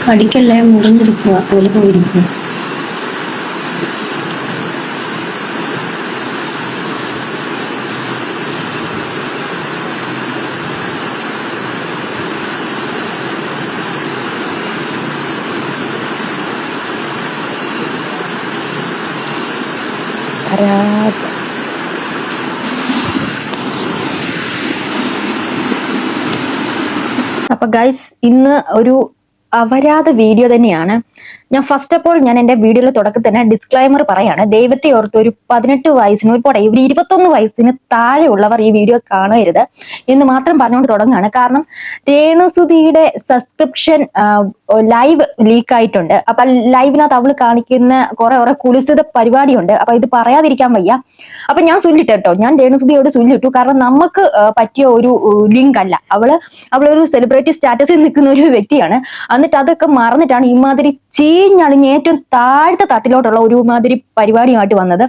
കടിക്കല്ലേ, മുറിഞ്ഞിരിക്കുക, പോലെ പോയിരിക്കുക. അപ്പൊ ഗൈസ്, ഇന്ന് ഒരു അപരാധ വീഡിയോ തന്നെയാണ്. ഞാൻ ഫസ്റ്റ് ഓഫ് ഓൾ ഞാൻ എന്റെ വീഡിയോയുടെ തുടക്കത്തിൽ തന്നെ ഡിസ്ക്ലൈമർ പറയാണ്. ദൈവത്തെ ഓർത്ത് ഒരു 18 വയസ്സിന് പോട്ടെ, ഇവർ 21 വയസ്സിന് താഴെയുള്ളവർ ഈ വീഡിയോ കാണരുത് എന്ന് മാത്രം പറഞ്ഞുകൊണ്ട് തുടങ്ങുകയാണ്. കാരണം രേണുസുതിയുടെ സബ്സ്ക്രിപ്ഷൻ ലൈവ് ലീക്ക് ആയിട്ടുണ്ട്. അപ്പൊ ലൈവിനകത്ത് അവള് കാണിക്കുന്ന കുറെ കുലിസിത പരിപാടിയുണ്ട്. അപ്പൊ ഇത് പറയാതിരിക്കാൻ വയ്യ. അപ്പൊ ഞാൻ ചൊല്ലിട്ടോ, ഞാൻ രേണുസുതിയോട് ചൊല്ലിട്ടു. കാരണം നമുക്ക് പറ്റിയ ഒരു ലിങ്ക് അല്ല. അവളൊരു സെലിബ്രിറ്റി സ്റ്റാറ്റസിൽ നിൽക്കുന്ന ഒരു വ്യക്തിയാണ്. എന്നിട്ട് അതൊക്കെ മറന്നിട്ടാണ് ഇമാതിരി ചീഞ്ഞളിഞ്ഞ് ഏറ്റവും താഴത്തെ തട്ടിലോട്ടുള്ള ഒരുമാതിരി പരിപാടിയുമായിട്ട് വന്നത്.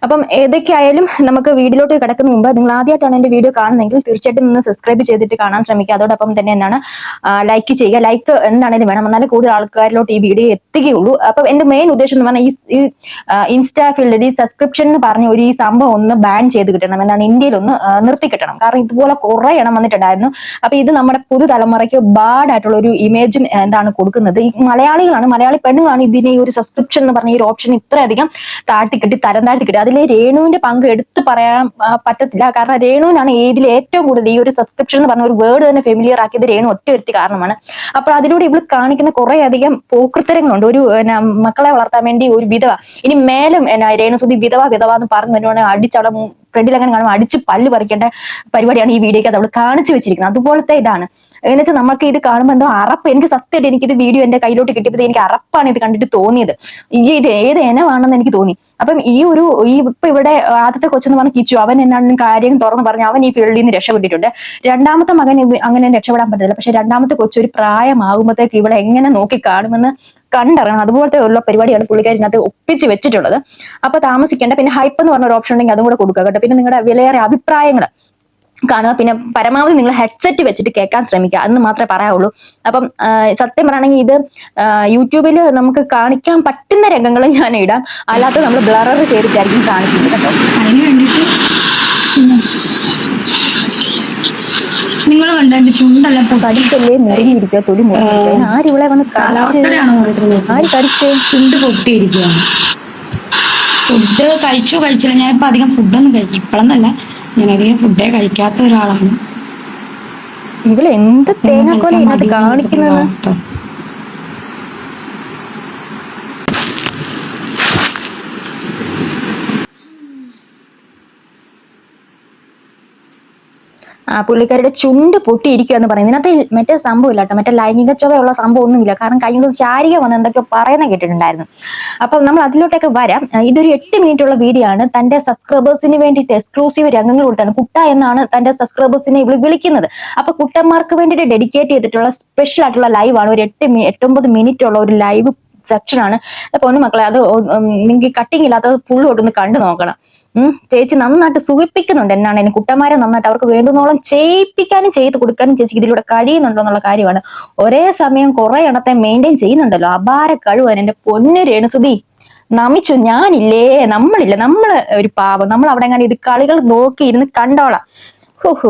അപ്പം ഏതൊക്കെയായാലും നമുക്ക് വീഡിയോയിലോട്ട് കിടക്കുന്ന മുമ്പ് നിങ്ങൾ ആദ്യമായിട്ടാണ് എന്റെ വീഡിയോ കാണുന്നതെങ്കിൽ തീർച്ചയായിട്ടും ഒന്ന് സബ്സ്ക്രൈബ് ചെയ്തിട്ട് കാണാൻ ശ്രമിക്കുക. അതോടൊപ്പം തന്നെ എന്താണ് ലൈക്ക് ചെയ്യുക. ലൈക്ക് എന്താണെങ്കിലും വേണം, എന്നാലും കൂടുതൽ ആൾക്കാരിലോട്ട് ഈ വീഡിയോ എത്തുകയുള്ളൂ. അപ്പം എന്റെ മെയിൻ ഉദ്ദേശം എന്ന് പറഞ്ഞാൽ ഈ ഇൻസ്റ്റാ ഫീൽഡിൽ ഈ സബ്സ്ക്രിപ്ഷൻ എന്ന് പറഞ്ഞ ഒരു ഈ സംഭവം ഒന്ന് ബാൻ ചെയ്ത് കിട്ടണം, എന്താണ് ഇന്ത്യയിൽ ഒന്ന് നിർത്തി കിട്ടണം. കാരണം ഇതുപോലെ കുറെ എണ്ണം വന്നിട്ടുണ്ടായിരുന്നു. അപ്പൊ ഇത് നമ്മുടെ പുതുതലമുറയ്ക്ക് ബാഡ് ആയിട്ടുള്ള ഒരു ഇമേജും എന്താണ് കൊടുക്കുന്നത്. ഈ മലയാളി പെണ്ണുങ്ങളാണ് ഇതിനെ ഈ ഒരു സബ്സ്ക്രിപ്ഷൻ എന്ന് പറഞ്ഞ ഈ ഒരു ഓപ്ഷൻ ഇത്രയധികം താഴ്ത്തിക്കിട്ടി തരം താഴ്ത്തിക്കിട്ടി. അതിൽ രേണുവിന്റെ പങ്ക് എടുത്തു പറയാൻ പറ്റത്തില്ല. കാരണം രേണുവിനാണ് ഇതിൽ ഏറ്റവും കൂടുതൽ ഈ ഒരു സബ്സ്ക്രിപ്ഷൻ എന്ന് പറഞ്ഞ ഒരു വേർഡ് തന്നെ ഫെമിലിയർ ആക്കിയത് രേണു ഒറ്റ വ്യക്തി കാരണമാണ്. അപ്പോൾ അതിലൂടെ ഇവള് കാണിക്കുന്ന കുറെ അധികം പോക്കൃത്തരങ്ങളുണ്ട്. ഒരു മക്കളെ വളർത്താൻ വേണ്ടി ഒരു വിധവ, ഇനി മേലും രേണുസുതി വിധവ എന്ന് പറഞ്ഞു അടിച്ചവിടെ ഫ്രണ്ടിൽ അങ്ങനെ കാണുമ്പോൾ അടിച്ച് പല്ല് പറിക്കേണ്ട പരിപാടിയാണ് ഈ വീഡിയോക്ക് അത് അവൾ കാണിച്ചു വെച്ചിരിക്കുന്നത്. അതുപോലത്തെ ഇതാണ്. എന്ന് വെച്ചാൽ നമുക്ക് ഇത് കാണുമ്പോൾ എന്തോ അറപ്പ്. എനിക്ക് സത്യമായിട്ട് എനിക്കിത് വീഡിയോ എന്റെ കയ്യിലോട്ട് കിട്ടിയപ്പോൾ എനിക്ക് അറപ്പാണ് ഇത് കണ്ടിട്ട് തോന്നിയത്. ഇത് ഏത് ഇനമാണെന്ന് എനിക്ക് തോന്നി. അപ്പം ഇപ്പൊ ഇവിടെ ആദ്യത്തെ കൊച്ചെന്ന് പറഞ്ഞ കിച്ചു, അവൻ എന്നാണ് കാര്യം തുറന്ന് പറഞ്ഞു അവൻ ഈ ഫീൽഡിൽ നിന്ന് രക്ഷപ്പെട്ടിട്ടുണ്ട്. രണ്ടാമത്തെ മകൻ അങ്ങനെ രക്ഷപ്പെടാൻ പറ്റത്തില്ല. പക്ഷെ രണ്ടാമത്തെ കൊച്ചു ഒരു പ്രായമാകുമ്പോഴത്തേക്ക് ഇവിടെ എങ്ങനെ നോക്കി കാണുമെന്ന് കണ്ടറിയണം. അതുപോലത്തെ ഉള്ള പരിപാടിയാണ് പുള്ളിക്കാരിനകത്ത് ഒപ്പിച്ച് വെച്ചിട്ടുള്ളത്. അപ്പൊ താമസിക്കേണ്ട. പിന്നെ ഹൈപ്പ് എന്ന് പറഞ്ഞ ഒരു ഓപ്ഷൻ ഉണ്ടെങ്കിൽ അതും കൂടെ കൊടുക്കുക കേട്ടോ. പിന്നെ നിങ്ങളുടെ വിലയേറെ അഭിപ്രായങ്ങൾ കാണുക. പിന്നെ പരമാവധി നിങ്ങൾ ഹെഡ്സെറ്റ് വെച്ചിട്ട് കേൾക്കാൻ ശ്രമിക്കുക, അന്ന് മാത്രമേ പറയാവുള്ളൂ. അപ്പം സത്യം പറയുകയാണെങ്കിൽ ഇത് യൂട്യൂബിൽ നമുക്ക് കാണിക്കാൻ പറ്റുന്ന രംഗങ്ങൾ ഞാൻ ഇടാം, അല്ലാതെ നമ്മൾ ബ്ലർ ചെയ്തിട്ടായിരിക്കും കാണിക്കുന്നത് കേട്ടോ. അതിന് വേണ്ടിട്ട് നിങ്ങൾ കണ്ട ചുണ്ടല്ല കടിക്കല്ലേ മുറിഞ്ഞിരിക്കുക, തൊലി മുറിഞ്ഞിരിക്കുക. ആരിവിടെ വന്ന് ആര് കടിച്ച് ചുണ്ട് പൊട്ടിയിരിക്കുകയാണ്. ഫുഡ് കഴിച്ചില്ല. ഞാനിപ്പോ അധികം ഫുഡൊന്നും കഴിക്കും ഇപ്പോഴെന്നല്ല, ഞാൻ അധികം ഫുഡേ കഴിക്കാത്ത ഒരാളാണ്. ഇവിടെ എന്ത് തേങ്ങാക്കോല ഇതിനകത്ത് കാണിക്കുന്നത്. പുള്ളിക്കാരുടെ ചുണ്ട് പൊട്ടിയിരിക്കുക എന്ന് പറയുന്നത് ഇതിനകത്ത് മറ്റേ സംഭവം ഇല്ല കേട്ടോ. മറ്റേ ലൈംഗിക ചൊവ്വയുള്ള സംഭവം ഒന്നുമില്ല. കാരണം കഴിഞ്ഞ ദിവസം ശാരിക വന്ന് എന്തൊക്കെയോ പറയുന്ന കേട്ടിട്ടുണ്ടായിരുന്നു. അപ്പൊ നമ്മൾ അതിലോട്ടൊക്കെ വരാം. ഇതൊരു 8 മിനിറ്റ് ഉള്ള വീഡിയോ ആണ്. തന്റെ സബ്സ്ക്രൈബേഴ്സിന് വേണ്ടിയിട്ട് എക്സ്ക്ലൂസീവ് രംഗങ്ങൾ കൊടുത്താണ്. കുട്ട എന്നാണ് തന്റെ സബ്സ്ക്രൈബേഴ്സിനെ ഇവിടെ വിളിക്കുന്നത്. അപ്പൊ കുട്ടന്മാർക്ക് വേണ്ടിയിട്ട് ഡെഡിക്കേറ്റ് ചെയ്തിട്ടുള്ള സ്പെഷ്യൽ ആയിട്ടുള്ള ലൈവ് ആണ്. ഒരു 8-9 മിനിറ്റ് ഉള്ള ഒരു ലൈവ് സെക്ഷൻ ആണ്. പൊന്നു മക്കളെ, അത് നിങ്ങൾക്ക് കട്ടിങ് ഇല്ലാത്തത് ഫുൾ ഒട്ടൊന്ന് കണ്ടു നോക്കണം. ചേച്ചി നന്നായിട്ട് സുഖിപ്പിക്കുന്നുണ്ട്. എന്നാണ് എനിക്ക് കുട്ടന്മാരെ നന്നായിട്ട് അവർക്ക് വേണ്ടുന്നോളം ചെയ്യിപ്പിക്കാനും ചെയ്ത് കൊടുക്കാനും ചേച്ചി ഇതിലൂടെ കഴിയുന്നുണ്ടോ എന്നുള്ള കാര്യമാണ്. ഒരേ സമയം കുറെ എണ്ണത്തെ മെയിൻറ്റെയിൻ ചെയ്യുന്നുണ്ടല്ലോ. അപാര കഴിവാണ് എന്റെ പൊന്നു രേണുസുതി. നമിച്ചു. ഞാനില്ലേ, നമ്മള് ഒരു പാവം. നമ്മൾ അവിടെ എങ്ങനെ ഇത് കളികൾ നോക്കി ഇരുന്ന് കണ്ടോളാം.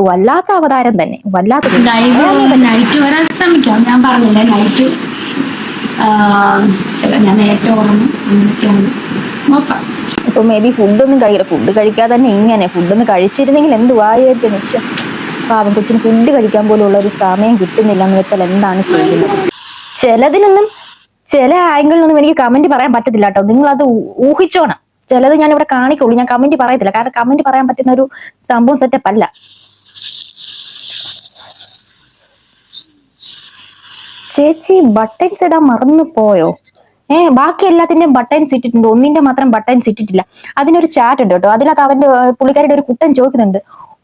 വല്ലാത്ത അവതാരം തന്നെ, വല്ലാത്ത. നൈറ്റ് വരാൻ ശ്രമിക്കാം. ഞാൻ പറഞ്ഞില്ലേ നൈറ്റ് ഞാൻ നേരത്തെ ഓർമ്മ അങ്ങനെയൊക്കെയാണ്. നോക്കാം. ഇപ്പൊ മേ ബി ഫുഡൊന്നും കഴിക്കില്ല. ഫുഡ് കഴിക്കാതെ തന്നെ ഇങ്ങനെ ഫുഡൊന്നും കഴിച്ചിരുന്നെങ്കിൽ എന്തുവായിരിക്കും നിശ്ചയം. പാവം കൊച്ചിന് ഫുഡ് കഴിക്കാൻ പോലും ഉള്ള ഒരു സമയം കിട്ടുന്നില്ല എന്ന് വെച്ചാൽ എന്താണ് ചെയ്യുന്നത്. ചിലതിനൊന്നും ചില ആംഗിളിലൊന്നും എനിക്ക് കമന്റ് പറയാൻ പറ്റത്തില്ല കേട്ടോ. നിങ്ങൾ അത് ഊഹിച്ചോണം. ചിലത് ഞാൻ ഇവിടെ കാണിക്കുള്ളൂ, ഞാൻ കമന്റ് പറയത്തില്ല. കാരണം കമന്റ് പറയാൻ പറ്റുന്ന ഒരു സംഭവം സെറ്റപ്പ് അല്ല. ചേച്ചി ബട്ടൺസ് ഇടാൻ മറന്നു പോയോ? ബാക്കി എല്ലാത്തിന്റെയും ബട്ടൺസ് ഇട്ടിട്ടുണ്ട്, ഒന്നിന്റെ മാത്രം ബട്ടൺസ് ഇട്ടിട്ടില്ല. അതിനൊരു ചാറ്റ് ഉണ്ട് കേട്ടോ. അതിനകത്ത് അവന്റെ പുള്ളിക്കാരുടെ ഒരു കുട്ടൻ ചോദിക്കുന്നുണ്ട്,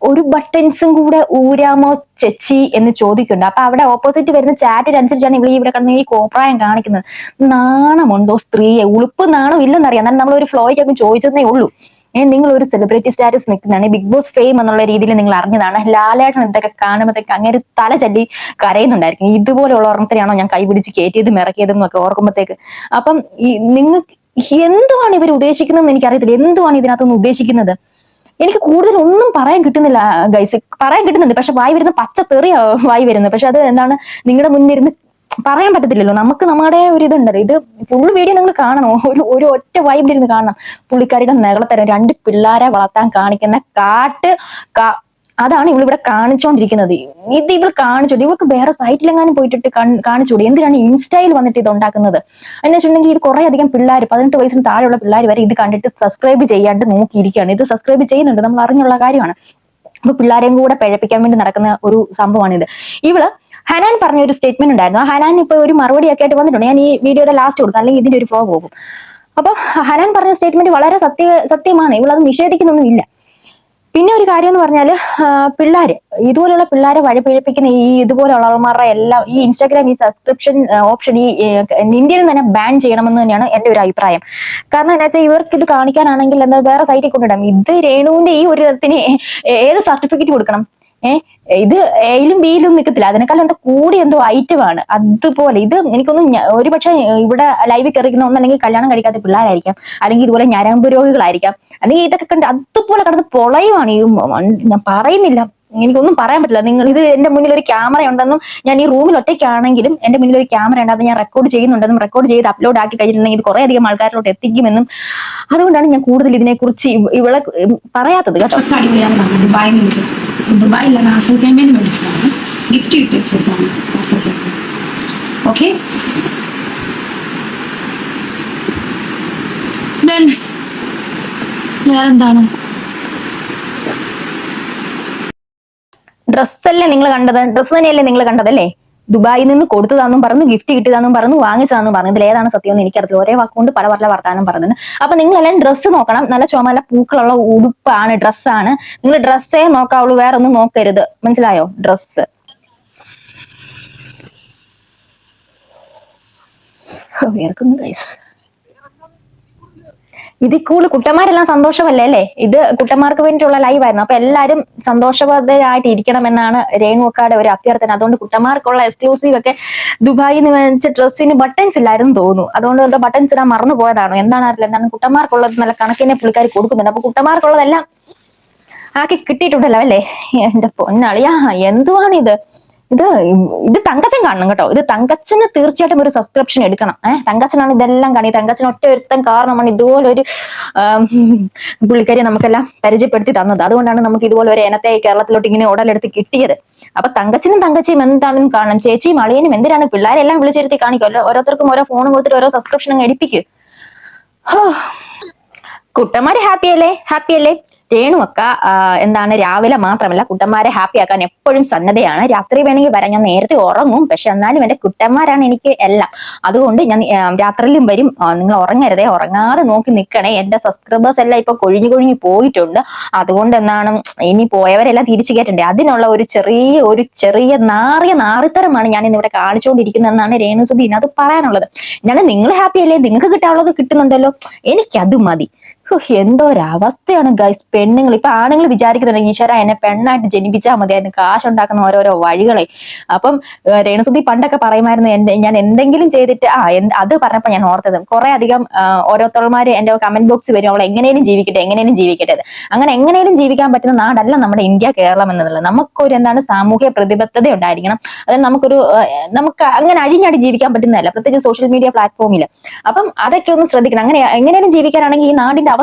ഒരു ബട്ടൺസും കൂടെ ഊരാമോ ചേച്ചി എന്ന് ചോദിക്കുന്നുണ്ട്. അപ്പൊ അവിടെ ഓപ്പോസിറ്റ് വരുന്ന ചാറ്റിനനുസരിച്ചാണ് ഇവിടെ കിടന്ന് ഈ കോപ്രായം കാണിക്കുന്നത്. നാണമുണ്ടോ സ്ത്രീയെ? ഉളുപ്പ് നാണം ഇല്ലെന്നറിയാം. എന്നാൽ നമ്മൾ ഒരു ഫ്ലോയ്ക്കൊക്കെ ചോദിച്ചതേ ഉള്ളൂ. നിങ്ങൾ ഒരു സെലിബ്രിറ്റി സ്റ്റാറ്റസ് നിൽക്കുന്നതാണ്, ബിഗ് ബോസ് ഫെയിം എന്നുള്ള രീതിയിൽ നിങ്ങൾ അറിഞ്ഞതാണ്. ലാലേട്ടൻ ഇതൊക്കെ കാണുമ്പോഴത്തേക്ക് അങ്ങനെ തല ചല്ലി കരയുന്നുണ്ടായിരിക്കും. ഇതുപോലെയുള്ള ഓർമ്മത്തിനാണോ ഞാൻ കൈപിടിച്ച് കയറ്റിയതും ഇറക്കിയതും എന്നൊക്കെ ഓർക്കുമ്പോഴത്തേക്ക്. അപ്പം നിങ്ങൾക്ക് എന്തുവാണ് ഇവർ ഉദ്ദേശിക്കുന്നതെന്ന് എനിക്കറിയത്തില്ല. എന്തുവാണ് ഇതിനകത്തൊന്ന് ഉദ്ദേശിക്കുന്നത്? എനിക്ക് കൂടുതൽ ഒന്നും പറയാൻ കിട്ടുന്നില്ല ഗൈസ്. പറയാൻ കിട്ടുന്നുണ്ട്, പക്ഷെ വായി വരുന്ന പച്ച തെറിയാ വായി വരുന്നത്. പക്ഷെ അത് എന്താണ്, നിങ്ങളുടെ മുന്നിലിരുന്ന് പറയാൻ പറ്റത്തില്ലല്ലോ. നമുക്ക് നമ്മുടെ ഒരു ഇതുണ്ടല്ലോ. ഇത് ഫുൾ വീഡിയോ നിങ്ങൾ കാണണം, ഒരു ഒറ്റ വൈബിലിരുന്ന് കാണണം. പുള്ളിക്കാരിയുടെ നെകളത്തരം 2 പിള്ളേരെ വളർത്താൻ കാണിക്കുന്ന അതാണ് ഇവളിവിടെ കാണിച്ചോണ്ടിരിക്കുന്നത്. ഇത് ഇവൾ കാണിച്ചോട്ടെ, ഇവൾക്ക് വേറെ സൈറ്റിലെങ്ങാനും പോയിട്ടിട്ട് കാണിച്ചോട്ടെ. എന്തിനാണ് ഇൻസ്റ്റയിൽ വന്നിട്ട് ഇത് ഉണ്ടാക്കുന്നത് എന്ന് വെച്ചിട്ടുണ്ടെങ്കിൽ? ഇത് കുറെ അധികം പിള്ളേർ, 18 വയസ്സിന് താഴെയുള്ള പിള്ളേർ വരെ ഇത് കണ്ടിട്ട് സബ്സ്ക്രൈബ് ചെയ്യാണ്ട് നോക്കിയിരിക്കുകയാണ്. ഇത് സബ്സ്ക്രൈബ് ചെയ്യുന്നുണ്ട്, നമ്മൾ അറിഞ്ഞുള്ള കാര്യമാണ്. അപ്പൊ പിള്ളേരെയും കൂടെ പിഴപ്പിക്കാൻ വേണ്ടി നടക്കുന്ന ഒരു സംഭവമാണിത്. ഇവള് ഹനാൻ പറഞ്ഞ ഒരു സ്റ്റേറ്റ്മെന്റ് ഉണ്ടായിരുന്നു. ആ ഹനാൻ ഇപ്പൊ ഒരു മറുപടിയൊക്കെ ആയിട്ട് വന്നിട്ടുണ്ട്. ഞാൻ ഈ വീഡിയോയുടെ ലാസ്റ്റ് കൊടുക്കും, അല്ലെങ്കിൽ ഇതിന്റെ ഒരു ഫ്ലോ പോകും. അപ്പൊ ഹനാൻ പറഞ്ഞ സ്റ്റേറ്റ്മെന്റ് വളരെ സത്യമാണ്. ഇവളത് നിഷേധിക്കുന്നൊന്നുമില്ല. പിന്നെ ഒരു കാര്യം എന്ന് പറഞ്ഞാല്, പിള്ളേര് ഇതുപോലുള്ള പിള്ളേരെ വഴിപിഴപ്പിക്കുന്ന ഈ ഇതുപോലെയുള്ളവന്മാരുടെ എല്ലാം ഈ ഇൻസ്റ്റാഗ്രാം ഈ സബ്സ്ക്രിപ്ഷൻ ഓപ്ഷൻ ഈ ഇന്ത്യയിൽ തന്നെ ബാൻ ചെയ്യണമെന്ന് തന്നെയാണ് എന്റെ ഒരു അഭിപ്രായം. കാരണം എന്താ വെച്ചാൽ, ഇവർക്ക് ഇത് കാണിക്കാനാണെങ്കിൽ എന്താ വേറെ സൈറ്റിൽ കൊണ്ടിടാം. ഇത് രേണുവിന്റെ ഈ ഒരു ഇടത്തിന് ഏത് സർട്ടിഫിക്കറ്റ് കൊടുക്കണം? ഇത് എയിലും ബിയിലും നിൽക്കത്തില്ല, അതിനേക്കാളും എന്താ കൂടി എന്തോ ഐറ്റമാണ്. അതുപോലെ ഇത് എനിക്കൊന്നും ഒരുപക്ഷെ ഇവിടെ ലൈവിൽ കയറിക്കുന്ന ഒന്നല്ലെങ്കിൽ കല്യാണം കഴിക്കാത്ത പിള്ളേരായിരിക്കാം, അല്ലെങ്കിൽ ഇതുപോലെ ഞരമ്പ് രോഗികളായിരിക്കാം, അല്ലെങ്കിൽ ഇതൊക്കെ കണ്ട് അതുപോലെ കടന്ന് പൊളയുമാണ്. ഞാൻ പറയുന്നില്ല, എനിക്കൊന്നും പറയാൻ പറ്റില്ല. നിങ്ങൾ ഇത് എന്റെ മുന്നിൽ ഒരു ക്യാമറ ഉണ്ടെന്നും, ഞാൻ ഈ റൂമിൽ ഒറ്റയ്ക്കാണെങ്കിലും എന്റെ മുന്നിൽ ഒരു ക്യാമറ ഉണ്ട്, ഞാൻ റെക്കോർഡ് ചെയ്യുന്നുണ്ടെന്നും, റെക്കോർഡ് ചെയ്ത് അപ്ലോഡ് ആക്കി കഴിഞ്ഞിട്ടുണ്ടെങ്കിൽ ഇത് കുറെ അധികം ആൾക്കാരിലോട്ട് എത്തിക്കുമെന്നും, അതുകൊണ്ടാണ് ഞാൻ കൂടുതൽ ഇതിനെക്കുറിച്ച് ഇവളെ പറയാത്തത് കേട്ടോ. ദുബായില്ല, റാസൽ ക്യാമ്പയിന് മേടിച്ചതാണ്, ഗിഫ്റ്റ് കിട്ടിയ ഡ്രസ്സാണ് റാസൽ ക്യാമ്പയിൻ. ഓക്കെ, ദെൻ വേറെന്താണ്? ഡ്രസ്സല്ലേ നിങ്ങൾ കണ്ടത്? ഡ്രസ്സ് തന്നെയല്ലേ നിങ്ങൾ കണ്ടതല്ലേ? ദുബായിൽ നിന്ന് കൊടുത്തതാന്നും പറഞ്ഞു, ഗിഫ്റ്റ് കിട്ടിയതാന്നും പറഞ്ഞു, വാങ്ങിച്ചതാന്നും പറഞ്ഞു. ഇതിൽ ഏതാണ് സത്യം എന്ന് എനിക്കറിയില്ല. ഒരേ വാക്കുകൊണ്ട് പല വർത്താനം പറഞ്ഞത്. അപ്പൊ നിങ്ങളെല്ലാം ഡ്രസ്സ് നോക്കണം. നല്ല ചുമല പൂക്കളുള്ള ഉടുപ്പാണ്, ഡ്രസ്സാണ്. നിങ്ങൾ ഡ്രസ്സേ നോക്കാവുള്ളൂ, വേറെ ഒന്നും നോക്കരുത്. മനസ്സിലായോ? ഡ്രസ്സ്. വേർക്കുന്നു ഗൈസ്. ഇതിൽ കൂടുതൽ കുട്ടന്മാരെല്ലാം സന്തോഷമല്ലേ അല്ലേ? ഇത് കുട്ടന്മാർക്ക് വേണ്ടിയിട്ടുള്ള ലൈവായിരുന്നു. അപ്പൊ എല്ലാരും സന്തോഷവതരായിട്ട് ഇരിക്കണം എന്നാണ് രേണുവക്കാടെ ഒരു അഭ്യർത്ഥന. അതുകൊണ്ട് കുട്ടന്മാർക്കുള്ള എക്സ്ക്ലൂസീവ് ഒക്കെ ദുബായിൽ നിന്ന് വെച്ച ഡ്രസ്സിന് ബട്ടൺസ് ഇല്ലായിരുന്നു തോന്നുന്നു. അതുകൊണ്ട് എന്താ ബട്ടൺസ് ഇടാൻ മറന്നു പോയതാണോ എന്താണ് അറിയില്ല. എന്താണ് കുട്ടന്മാർക്കുള്ളത് നല്ല കണക്കിനെ പുള്ളിക്കാർ കൊടുക്കുന്നുണ്ട്. അപ്പൊ കുട്ടന്മാർക്കുള്ളതെല്ലാം ആക്കി കിട്ടിയിട്ടുണ്ടല്ലോ അല്ലേ? എന്റെ പൊന്നളിയാ, എന്തുവാണ് ഇത്? ഇത് തങ്കച്ചൻ കാണണം കേട്ടോ. ഇത് തങ്കച്ചന് തീർച്ചയായിട്ടും ഒരു സബ്സ്ക്രിപ്ഷൻ എടുക്കണം. തങ്കച്ചനാണ് ഇതെല്ലാം കാണി. തങ്കച്ചൻ ഒറ്റ ഒരുത്തൻ കാരണമാണ് ഇതുപോലൊരു പുള്ളിക്കാരി നമുക്കെല്ലാം പരിചയപ്പെടുത്തി തന്നത്. അതുകൊണ്ടാണ് നമുക്ക് ഇതുപോലെ ഒരു ഇനത്തെ കേരളത്തിലോട്ട് ഇങ്ങനെ ഉടലെടുത്ത് കിട്ടിയത്. അപ്പൊ തങ്കച്ചനും തങ്കച്ചിയും എന്താണെന്ന് കാണണം. ചേച്ചിയും അളിയനും എന്തിനാണ് പിള്ളേരെല്ലാം വിളിച്ചിരുത്തി കാണിക്കുമല്ലോ. ഓരോരുത്തർക്കും ഓരോ ഫോൺ കൊടുത്തിട്ട് ഓരോ സബ്സ്ക്രിപ്ഷൻ അങ്ങ് എടുപ്പിക്കും. കുട്ടന്മാര് ഹാപ്പിയല്ലേ? ഹാപ്പിയല്ലേ? രേണുവക്ക എന്താണ് രാവിലെ മാത്രമല്ല കുട്ടന്മാരെ ഹാപ്പി ആക്കാൻ എപ്പോഴും സന്നദ്ധയാണ്. രാത്രി വേണമെങ്കിൽ വരാം, ഞാൻ നേരത്തെ ഉറങ്ങും, പക്ഷെ എന്നാലും എന്റെ കുട്ടന്മാരാണ് എനിക്ക് എല്ലാം. അതുകൊണ്ട് ഞാൻ രാത്രിയിലും വരും. നിങ്ങൾ ഉറങ്ങരുതേ, ഉറങ്ങാതെ നോക്കി നിൽക്കണേ. എന്റെ സബ്സ്ക്രൈബേഴ്സ് എല്ലാം ഇപ്പൊ കൊഴിഞ്ഞു പോയിട്ടുണ്ട്. അതുകൊണ്ട് എന്താണ്, ഇനി പോയവരെല്ലാം തിരിച്ചു കയറ്റണ്ടേ. അതിനുള്ള ഒരു ചെറിയ നാറിത്തരമാണ് ഞാൻ ഇന്നിവിടെ കാണിച്ചുകൊണ്ടിരിക്കുന്നതെന്നാണ് രേണുസുധി അത് പറയാനുള്ളത്. ഞാൻ നിങ്ങൾ ഹാപ്പി അല്ലേ? നിങ്ങൾക്ക് കിട്ടാനുള്ളത് കിട്ടുന്നുണ്ടല്ലോ, എനിക്കത് മതി. എന്തോരവസ്ഥയാണ് ഗൈസ്. പെണ്ണുങ്ങൾ ഇപ്പൊ ആണുങ്ങൾ വിചാരിക്കുന്നുണ്ട് ഈശ്വര എന്നെ പെണ്ണായിട്ട് ജനിപ്പിച്ചാൽ മതിയായിരുന്നു, കാശുണ്ടാക്കുന്ന ഓരോരോ വഴികളെ. അപ്പം രേണുസുധി പണ്ടൊക്കെ പറയുമായിരുന്നു, ഞാൻ എന്തെങ്കിലും ചെയ്തിട്ട് അത് പറഞ്ഞപ്പോ ഞാൻ ഓർത്തത്, കുറെ അധികം ഓരോരുത്തർമാര് എന്റെ കമന്റ് ബോക്സ് വരും, അവൾ എങ്ങനെയും ജീവിക്കട്ടെ. അങ്ങനെ എങ്ങനെയും ജീവിക്കാൻ പറ്റുന്ന നാടല്ല നമ്മുടെ ഇന്ത്യ, കേരളം എന്നുള്ളത്. നമുക്കൊരു എന്താണ് സാമൂഹ്യ പ്രതിബദ്ധത ഉണ്ടായിരിക്കണം. അതായത് നമുക്ക് അങ്ങനെ അഴിഞ്ഞാടി ജീവിക്കാൻ പറ്റുന്നതല്ല, പ്രത്യേകിച്ച് സോഷ്യൽ മീഡിയ പ്ലാറ്റ്ഫോമിൽ. അപ്പം അതൊക്കെ ഒന്ന് ശ്രദ്ധിക്കണം. അങ്ങനെ എങ്ങനെയും ജീവിക്കാനാണെങ്കിൽ ഈ നാടിന്റെ അവസ്ഥ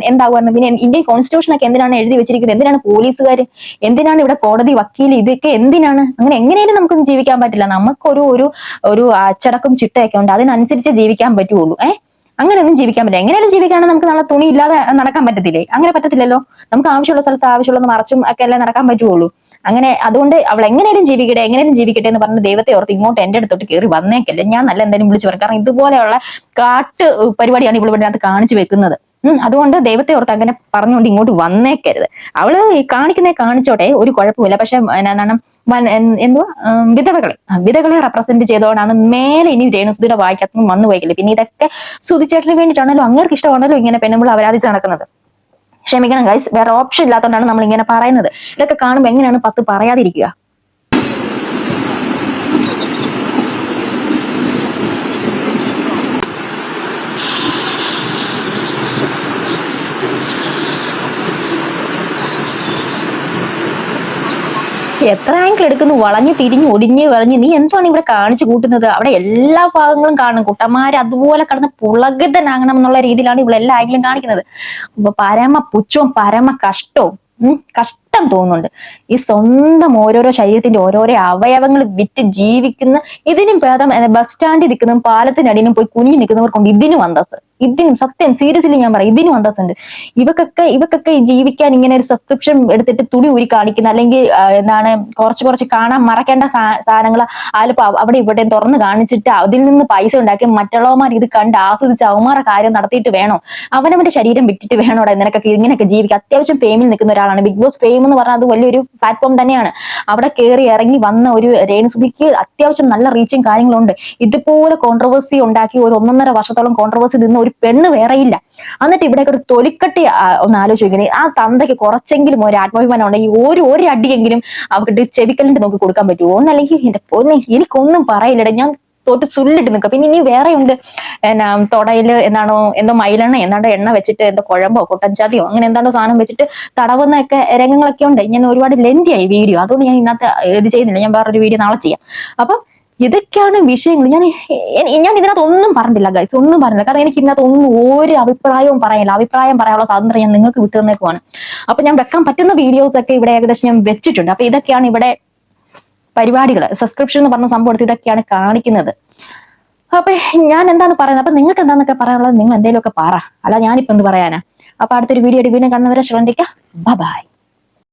എന്താകുമായിരുന്നു? പിന്നെ ഇന്ത്യൻ കോൺസ്റ്റിറ്റ്യൂഷൻ ഒക്കെ എന്തിനാണ് എഴുതി വെച്ചിരിക്കുന്നത്? എന്തിനാണ് പോലീസുകാർ? എന്തിനാണ് ഇവിടെ കോടതി, വക്കീൽ? ഇതൊക്കെ എന്തിനാണ്? അങ്ങനെ എങ്ങനെയും നമുക്കൊന്നും ജീവിക്കാൻ പറ്റില്ല. നമുക്കൊരു ഒരു അച്ചടക്കം ചിട്ടയൊക്കെ ഉണ്ട്, അതിനനുസരിച്ച് ജീവിക്കാൻ പറ്റുള്ളൂ. അങ്ങനെയൊന്നും ജീവിക്കാൻ പറ്റില്ല. എങ്ങനെയും ജീവിക്കുകയാണെങ്കിൽ നമുക്ക് നാളെ തുണി ഇല്ലാതെ നടക്കാൻ പറ്റത്തില്ലേ? അങ്ങനെ പറ്റത്തില്ലല്ലോ. നമുക്ക് ആവശ്യമുള്ള സ്ഥലത്ത് ആവശ്യമുള്ളത് മറച്ചും ഒക്കെ അല്ലേ നടക്കാൻ പറ്റുള്ളൂ. അങ്ങനെ അതുകൊണ്ട് അവൾ എങ്ങനെയും ജീവിക്കട്ടെ എന്ന് പറഞ്ഞ് ദൈവത്തെ ഓർത്ത് ഇങ്ങോട്ട് എന്റെ അടുത്തോട്ട് കയറി വന്നേക്കല്ലേ. ഞാൻ നല്ല എന്തെങ്കിലും വിളിച്ചു പറയും. കാരണം ഇതുപോലെയുള്ള കാട്ട് പരിപാടിയാണ് ഇവിടെ ഇതിനകത്ത് കാണിച്ചു വെക്കുന്നത്. അതുകൊണ്ട് ദൈവത്തെ ഓർത്ത് അങ്ങനെ പറഞ്ഞുകൊണ്ട് ഇങ്ങോട്ട് വന്നേക്കരുത്. അവള് കാണിച്ചോട്ടെ, ഒരു കുഴപ്പമില്ല. പക്ഷെ എന്താണ് വിധവകളെ റെപ്രസെന്റ് ചെയ്തോണ്ടാണ് മേലെ ഇനി രേണുസുധിയുടെ വായിക്കത്തൊന്നും വന്നു പോയിക്കില്ല. പിന്നെ ഇതൊക്കെ സുധിച്ചേട്ടന് വേണ്ടിയിട്ടാണല്ലോ, അങ്ങേർക്ക് ഇഷ്ടമാണല്ലോ ഇങ്ങനെ പെണ്ണുമ്പോൾ അപരാധിച്ച് നടക്കുന്നത്. ക്ഷമിക്കണം ഗൈസ്, വേറെ ഓപ്ഷൻ ഇല്ലാത്തതുകൊണ്ടാണ് നമ്മൾ ഇങ്ങനെ പറയുന്നത്. ഇതൊക്കെ കാണുമ്പോൾ എങ്ങനെയാണ് 10 പറയാതിരിക്കുക? എത്ര ആംഗിൾ എടുക്കുന്നു, വളഞ്ഞു തിരിഞ്ഞു ഒടിഞ്ഞ് വളഞ്ഞ്, നീ എന്താണ് ഇവിടെ കാണിച്ചു കൂട്ടുന്നത്? അവിടെ എല്ലാ ഭാഗങ്ങളും കാണും, കുട്ടന്മാര് അതുപോലെ കടന്ന് പുളകിതനാകണം എന്നുള്ള രീതിയിലാണ് ഇവിടെ എല്ലാ ആംഗിളും കാണിക്കുന്നത്. അപ്പൊ പരമ പുച്ഛവും പരമ കഷ്ടവും കഷ്ടം തോന്നുന്നുണ്ട്. ഈ സ്വന്തം ഓരോരോ ശരീരത്തിന്റെ ഓരോരോ അവയവങ്ങൾ വിറ്റ് ജീവിക്കുന്ന, ഇതിനും ഭേദം ബസ് സ്റ്റാൻഡിൽ നിൽക്കുന്നതും പാലത്തിനടിയിലും പോയി കുനിഞ്ഞു നിൽക്കുന്നവർക്കുണ്ട് ഇതിനും അന്തസ്. ഇതിനും സത്യം സീരിയസ്ലി ഞാൻ പറയാം, ഇതിനും അന്തസ്സുണ്ട്. ഇവക്കൊക്കെ ജീവിക്കാൻ ഇങ്ങനെ ഒരു സബ്സ്ക്രിപ്ഷൻ എടുത്തിട്ട് തുണി ഊരി കാണിക്കുന്ന, അല്ലെങ്കിൽ എന്താണ് കുറച്ച് കാണാൻ മറക്കേണ്ട സാധനങ്ങൾ അതിലിപ്പോ അവിടെ ഇവിടെ തുറന്ന് കാണിച്ചിട്ട് അതിൽ നിന്ന് പൈസ ഉണ്ടാക്കി മറ്റുള്ളവന്മാർ ഇത് കണ്ട് ആസ്വദിച്ച് അവന്മാരെ കാര്യം നടത്തിയിട്ട് വേണോ, അവനവന്റെ ശരീരം വിറ്റിട്ട് വേണോടെ നിനക്കൊക്കെ ഇങ്ങനെയൊക്കെ ജീവിക്കാം? അത്യാവശ്യം ഫെയിമിൽ നിൽക്കുന്ന ഒരാളാണ്. ബിഗ് ബോസ് ഫെയിം എന്ന് പറഞ്ഞാൽ അത് വലിയൊരു പ്ലാറ്റ്ഫോം തന്നെയാണ്. അവിടെ കയറി ഇറങ്ങി വന്ന ഒരു രേണുസുധിക്ക് അത്യാവശ്യം നല്ല റീച്ചും കാര്യങ്ങളുണ്ട്. ഇതുപോലെ കോൺട്രവേഴ്സി ഉണ്ടാക്കി ഒരു 1.5 വർഷത്തോളം കോൺട്രവേഴ്സി നിന്ന് ഒരു പെണ്ണ് വേറെയില്ല. എന്നിട്ട് ഇവിടെയൊക്കെ ഒരു തൊലിക്കട്ടി ഒന്ന് ആലോചിക്കുന്നത്, ആ തന്തയ്ക്ക് കുറച്ചെങ്കിലും ഒരു ആത്മാഭിമാനം ഉണ്ടെങ്കിൽ ഒരു അടിയെങ്കിലും അവർക്ക് ചെവിക്കലിന്റെ നോക്കി കൊടുക്കാൻ പറ്റുമോ? ഒന്നല്ലെങ്കിൽ എന്റെ പൊന്നെ എനിക്കൊന്നും പറയില്ലടേ, ഞാൻ തോട്ട് സുല്ലിട്ട് നിൽക്കുക. പിന്നെ ഇനി വേറെ ഉണ്ട്, തൊടയില് എന്തോ മൈലെണ്ണ എണ്ണ വെച്ചിട്ട് എന്തോ കുഴമ്പോ കൊട്ടൻചാതിയോ അങ്ങനെ എന്താണ്ടോ സാധനം വെച്ചിട്ട് തടവുന്നൊക്കെ രംഗങ്ങളൊക്കെ ഉണ്ട്. ഞാൻ ഒരുപാട് ലെന്തിയായി വീഡിയോ, അതുകൊണ്ട് ഞാൻ ഇന്നത്തെ ഇത് ചെയ്യുന്നില്ല. ഞാൻ വേറൊരു വീഡിയോ നാളെ ചെയ്യാം. അപ്പൊ ഇതൊക്കെയാണ് വിഷയങ്ങൾ. ഞാൻ ഇതിനകത്ത് ഒന്നും പറഞ്ഞില്ല ഗൈസ്, ഒന്നും പറഞ്ഞില്ല. കാരണം എനിക്ക് ഇതിനകത്ത് ഒരു അഭിപ്രായവും പറയാനില്ല. അഭിപ്രായം പറയാനുള്ള സ്വാതന്ത്ര്യം ഞാൻ നിങ്ങൾക്ക് വിട്ടു തന്നേക്കുവാണ്. അപ്പൊ ഞാൻ വെക്കാൻ പറ്റുന്ന വീഡിയോസ് ഒക്കെ ഇവിടെ ഏകദേശം ഞാൻ വെച്ചിട്ടുണ്ട്. അപ്പൊ ഇതൊക്കെയാണ് ഇവിടെ പരിപാടികൾ. സബ്സ്ക്രിപ്ഷൻ എന്ന് പറഞ്ഞ സംഭവം എടുത്ത് ഇതൊക്കെയാണ് കാണിക്കുന്നത്. അപ്പൊ ഞാൻ എന്താണ് പറയുന്നത്, അപ്പൊ നിങ്ങൾക്ക് എന്താന്നൊക്കെ പറയാനുള്ളത് നിങ്ങൾ എന്തെങ്കിലുമൊക്കെ പറ, അല്ല ഞാനിപ്പോ എന്ത് പറയാനാ. അപ്പൊ അടുത്തൊരു വീഡിയോ വീണ്ടും കാണുന്നവരെ ശ്രദ്ധിക്കാം. ബൈ.